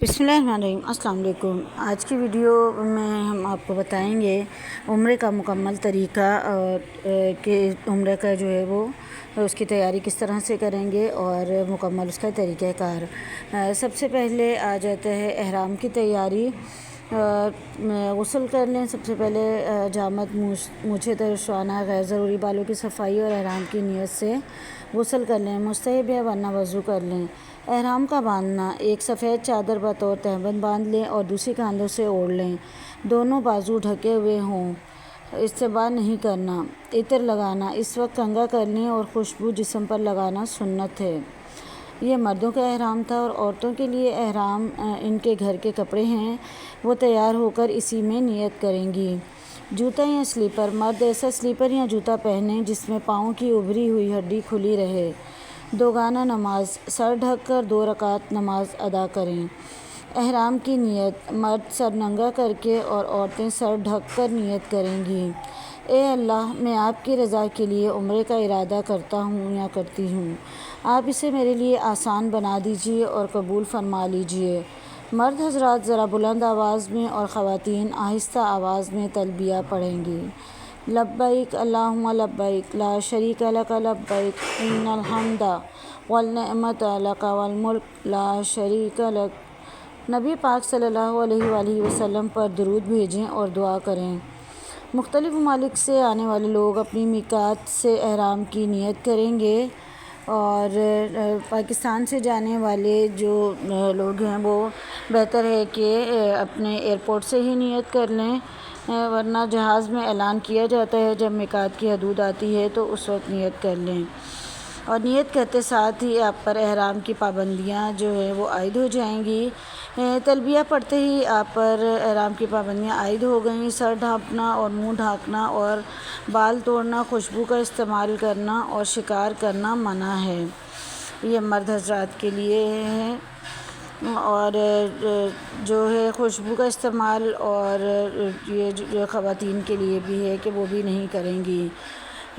बिस्मिल्लाहिर्रहमानिर्रहीम। अस्सलाम वालेकुम। आज की वीडियो में हम आपको बताएंगे उम्रे का मुकम्मल तरीक़ा कि उम्रे का जो है वो उसकी तैयारी किस तरह से करेंगे और मुकम्मल उसका तरीक़ाकार। सबसे पहले आ जाता है एहराम की तैयारी। गुस्ल कर लें। सबसे पहले जामत मूछें तरशवाना गैर ज़रूरी बालों की सफाई और एहराम की नीयत से गुस्ल कर लें। मुस्तहब है वरना वज़ू कर लें। एहराम का बांधना: एक सफ़ेद चादर बतौर तहबंद बांध लें और दूसरी कांधों से ओढ़ लें। दोनों बाजू ढके हुए हों, इस्तेबाल नहीं करना। इत्र लगाना: इस वक्त कंघा करने और खुशबू जिस्म पर लगाना सुन्नत है। ये मर्दों का एहराम था और औरतों के लिए एहराम इनके घर के कपड़े हैं, वो तैयार होकर इसी में नियत करेंगी। जूता या स्लीपर: मर्द ऐसा स्लीपर या जूता पहने जिसमें पाँव की उभरी हुई हड्डी खुली रहे। दोगाना नमाज: सर ढक कर 2 रकात नमाज अदा करें। एहराम की नियत: मर्द सर नंगा करके और औरतें सर ढक कर नियत करेंगी। ए अल्लाह, मैं आपकी रज़ा के लिए उम्रे का इरादा करता हूँ या करती हूँ, आप इसे मेरे लिए आसान बना दीजिए और कबूल फरमा लीजिए। मर्द हज़रात ज़रा बुलंद आवाज़ में और ख़वातीन आहिस्ता आवाज़ में तलबिया पढ़ेंगी। लब्बैक अल्लाहुम्मा लब्बैक, ला शरीका लक लब्बैक, इन्नल हम्दा वल निअमत लक वल मुल्क ला शरीका लक। नबी पाक सल्लल्लाहु अलैहि वसल्लम पर दुरूद भेजें और दुआ करें। मुख्तलिफ़ ममालिक से आने वाले लोग अपनी मीकात से एहराम की नियत करेंगे और पाकिस्तान से जाने वाले जो लोग हैं वो बेहतर है कि अपने एयरपोर्ट से ही नियत कर लें, वरना जहाज़ में ऐलान किया जाता है जब मीकात की हदूद आती है तो उस वक्त नियत कर लें। और नियत करते साथ ही आप पर एहराम की पाबंदियां जो है वो आयद हो जाएंगी। तलबिया पढ़ते ही आप पर एहराम की पाबंदियां आयद हो गईं। सर ढाँपना और मुंह ढाँकना और बाल तोड़ना, खुशबू का इस्तेमाल करना और शिकार करना मना है। ये मर्द हज़रात के लिए है और जो है खुशबू का इस्तेमाल और ये जो ख़वातीन के लिए भी है कि वो भी नहीं करेंगी।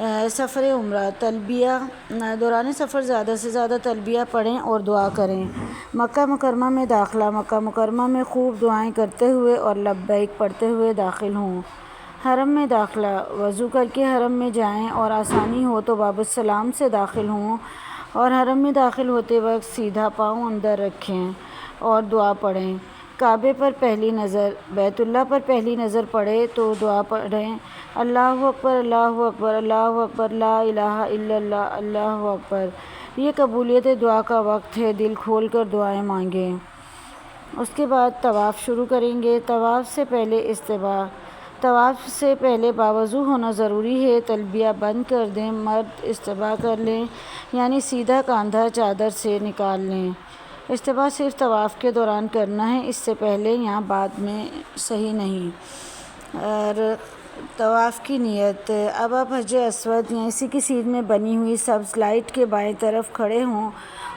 सफ़र उम्रा: तलबिया दौरान सफ़र ज़्यादा से ज़्यादा तलबिया पढ़ें और दुआ करें। मक्का मुकरमा में दाखिला: मक्का मुकरमा में खूब दुआएं करते हुए और लब्बैक पढ़ते हुए दाखिल हों। हरम में दाखिला: वज़ू करके हरम में जाएं और आसानी हो तो बाबुस्सलाम से दाखिल हों और हरम में दाखिल होते वक्त सीधा पाँव अंदर रखें और दुआ पढ़ें। काबे पर पहली नज़र: बैतुल्लाह पर पहली नज़र पड़े तो दुआ पढ़ें, अल्लाहु अकबर अल्लाहु अकबर अल्लाहु अकबर ला इलाहा इल्लल्लाह अल्लाहु अकबर। ये कबूलियत दुआ का वक्त है, दिल खोल कर दुआएं मांगें। उसके बाद तवाफ़ शुरू करेंगे। तवाफ़ से पहले इस्तिबा: तवाफ़ से पहले बावज़ू होना ज़रूरी है। तलबिया बंद कर दें। मर्द इस्तिबा कर लें, यानी सीधा कांधा चादर से निकाल लें। इस्तिबा सिर्फ तवाफ़ के दौरान करना है, इससे पहले या बाद में सही नहीं। और तवाफ़ की नियत: अब आप हजर अस्वद या इसी की सीध में बनी हुई सब्ज़ लाइट के बाएं तरफ खड़े हों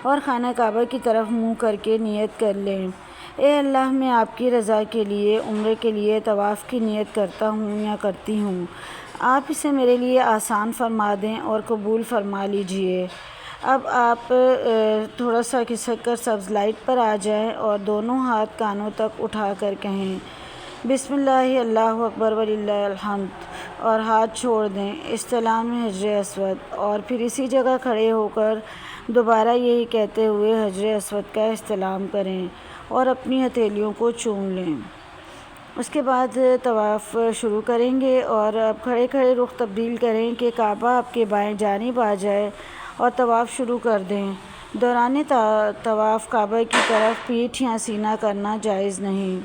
और खाना काबा की तरफ मुँह करके नियत कर लें। ए अल्लाह, मैं आपकी रज़ा के लिए उम्रे के लिए तवाफ़ की नियत करता हूँ या करती हूँ, आप इसे मेरे लिए आसान फरमा दें और कबूल फरमा लीजिए। अब आप थोड़ा सा खिसक कर सब्ज़ लाइट पर आ जाएं और दोनों हाथ कानों तक उठा कर कहें बिस्मिल्लाह अल्लाहु अकबर वलिल्लाहिल हम्द और हाथ छोड़ दें। इस्तिलाम हजर अस्वद और फिर इसी जगह खड़े होकर दोबारा यही कहते हुए हजर अस्वद का इस्तिलाम करें और अपनी हथेलियों को चूम लें। उसके बाद तवाफ़ शुरू करेंगे और अब खड़े खड़े रुख तब्दील करें कि काबा आपके बाएं जानिब आ जाए और तवाफ़ शुरू कर दें। दौरान तवाफ़ काबा की तरफ पीठ या सीना करना जायज़ नहीं।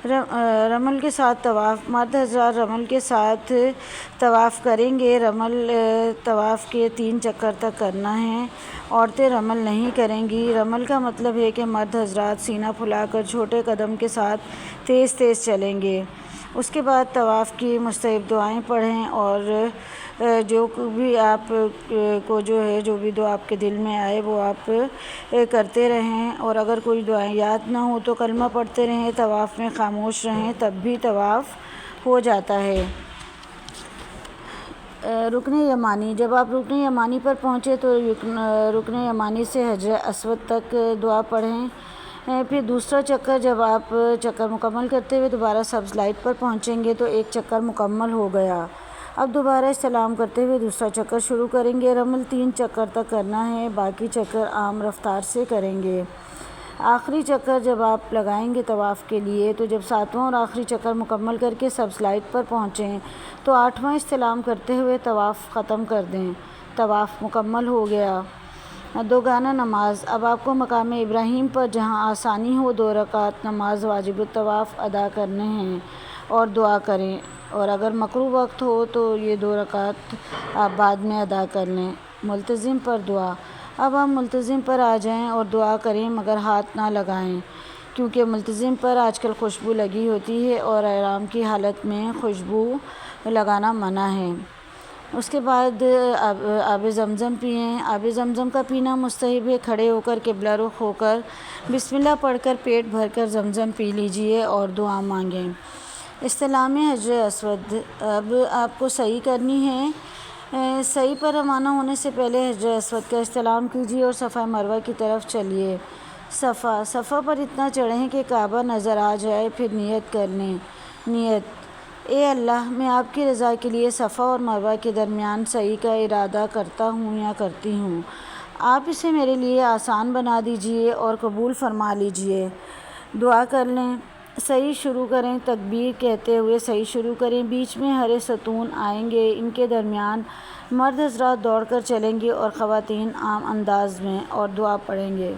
रमल के साथ तवाफ़: मर्द हज़रात रमल के साथ तवाफ़ करेंगे। रमल तवाफ़ के 3 चक्कर तक करना है। औरतें रमल नहीं करेंगी। रमल का मतलब है कि मर्द हज़रात सीना फुलाकर छोटे कदम के साथ तेज़ तेज़ चलेंगे। उसके बाद तवाफ़ की मुस्तहब दुआएं पढ़ें और जो भी आप को जो है जो भी दुआ आपके दिल में आए वो आप करते रहें और अगर कोई दुआएं याद ना हो तो कलमा पढ़ते रहें। तवाफ़ में खामोश रहें, तब भी तवाफ़ हो जाता है। रुकन यमानी: जब आप रुकन यमानी पर पहुँचे तो रुकन यमानी से हजर अस्वद तक दुआ पढ़ें। پھر دوسرا چکر جب آپ چکر مکمل کرتے ہوئے دوبارہ سبز لائٹ پر پہنچیں گے تو ایک چکر مکمل ہو گیا۔ اب دوبارہ استلام کرتے ہوئے دوسرا چکر شروع کریں گے۔ رمل 3 چکر تک کرنا ہے، باقی چکر عام رفتار سے کریں گے۔ آخری چکر جب آپ لگائیں گے طواف کے لیے تو جب 7واں اور آخری چکر مکمل کر کے سبز لائٹ پر پہنچیں تو 8واں استلام کرتے ہوئے طواف ختم کر دیں۔ طواف مکمل ہو گیا۔ دوگانہ نماز۔ اب آپ کو مقام ابراہیم پر جہاں آسانی ہو 2 رکعت نماز واجب الطواف ادا کرنے ہیں اور دعا کریں، اور اگر مکروہ وقت ہو تو یہ 2 رکعت آپ بعد میں ادا کر لیں۔ ملتزم پر دعا۔ اب آپ ملتزم پر آ جائیں اور دعا کریں مگر ہاتھ نہ لگائیں، کیونکہ ملتزم پر آج کل خوشبو لگی ہوتی ہے اور احرام کی حالت میں خوشبو لگانا منع ہے۔ اس کے بعد آب زمزم پئیں۔ آب زمزم کا پینا مستحب ہے۔ کھڑے ہو کر قبلہ رخ ہو کر بسم اللہ پڑھ کر پیٹ بھر کر زمزم پی لیجئے اور دعا مانگیں۔ استلام حجر اسود۔ اب آپ کو سعی کرنی ہے۔ سعی پر روانہ ہونے سے پہلے حجر اسود کا استلام کیجیے اور صفا مروہ کی طرف چلیے۔ صفا پر اتنا چڑھیں کہ کعبہ نظر آ جائے، پھر نیت کر لیں۔ نیت: اے اللہ، میں آپ کی رضا کے لیے صفا اور مروہ کے درمیان سعی کا ارادہ کرتا ہوں یا کرتی ہوں۔ آپ اسے میرے لیے آسان بنا دیجئے اور قبول فرما لیجئے۔ دعا کر لیں۔ سعی شروع کریں۔ تکبیر کہتے ہوئے سعی شروع کریں۔ بیچ میں ہرے ستون آئیں گے، ان کے درمیان مرد حضرات دوڑ کر چلیں گے اور خواتین عام انداز میں، اور دعا پڑھیں گے۔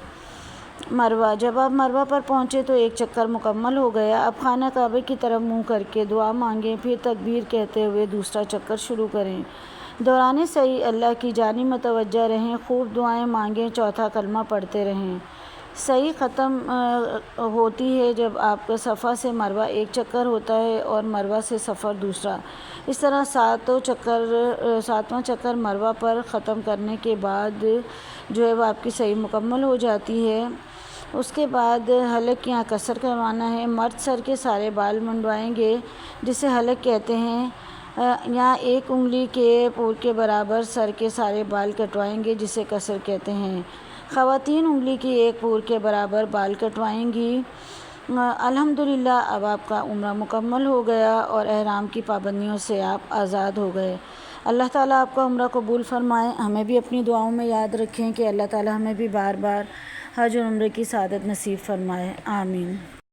مروہ۔ جب آپ مروہ پر پہنچے تو ایک چکر مکمل ہو گیا۔ اب خانہ کعبہ کی طرف منہ کر کے دعا مانگیں، پھر تکبیر کہتے ہوئے دوسرا چکر شروع کریں۔ دوران سعی اللہ کی جانب متوجہ رہیں، خوب دعائیں مانگیں، چوتھا کلمہ پڑھتے رہیں۔ سعی ختم ہوتی ہے جب آپ کا صفا سے مروہ ایک چکر ہوتا ہے اور مروہ سے صفا دوسرا۔ اس طرح 7واں چکر مروہ پر ختم کرنے کے بعد جو ہے وہ آپ کی سعی مکمل ہو جاتی ہے۔ اس کے بعد حلق یا قصر کروانا ہے۔ مرد سر کے سارے بال منڈوائیں گے، جسے حلق کہتے ہیں، یا 1 انگلی کے پور کے برابر سر کے سارے بال کٹوائیں گے، جسے قصر کہتے ہیں۔ خواتین انگلی کی 1 پور کے برابر بال کٹوائیں گی۔ الحمدللہ، اب آپ کا عمرہ مکمل ہو گیا اور احرام کی پابندیوں سے آپ آزاد ہو گئے۔ اللہ تعالیٰ آپ کا عمرہ قبول فرمائے۔ ہمیں بھی اپنی دعاؤں میں یاد رکھیں کہ اللہ تعالیٰ ہمیں بھی بار بار حج اور عمرے کی سعادت نصیب فرمائے۔ آمین۔